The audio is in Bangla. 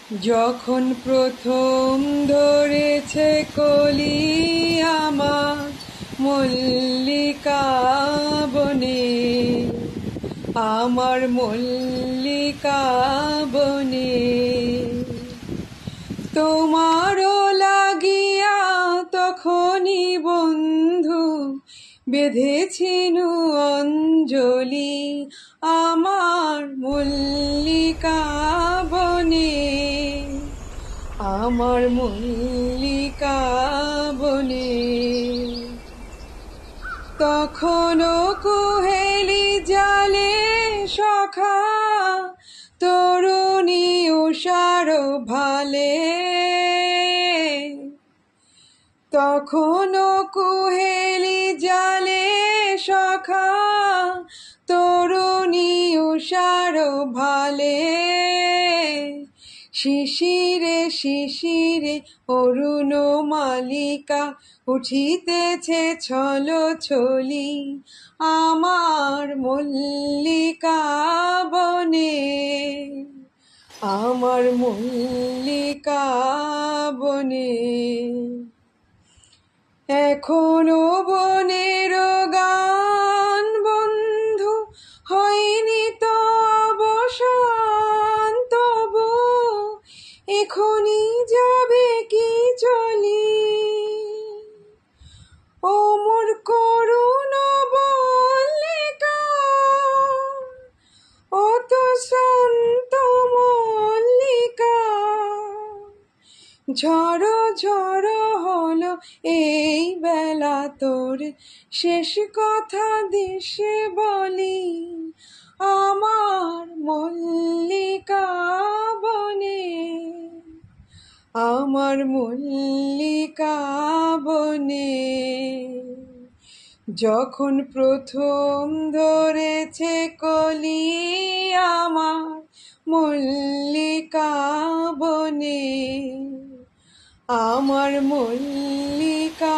যখন প্রথম ধরেছে কলি আমার মল্লিকা বনে, আমার মল্লিকা বনে, তোমারও লাগিয়া তখনই বন্ধু বেঁধেছিনু অঞ্জলি আমার মল্লিকা বনে, আমার মল্লিকা বনে। তখনও কুহেলি জালে সখা তরুণী উষার ভালে, তখনও কুহেলি জালে সখা তরুণী উষার ভালে, শিশিরে শিশিরে অরুণ মালিকা উঠিতেছে ছল ছলি আমার মল্লিকা বনে, আমার মল্লিকা বনে। এখনো বনের গান বন্ধু হয়নি তো অবসান, তবু এখনই যাবে কি চলি ও মোর করুণ মল্লিকা, ও তো শান্ত মল্লিকা। ঝড়ো ঝড়ো হলো এই বেলা তোর শেষ কথা দেশে বলি আমার মল্লিকা বনে, আমার মল্লিকা বনে। যখন প্রথম ধরেছে কলি আমার মল্লিকা বনে, আমার মল্লিকা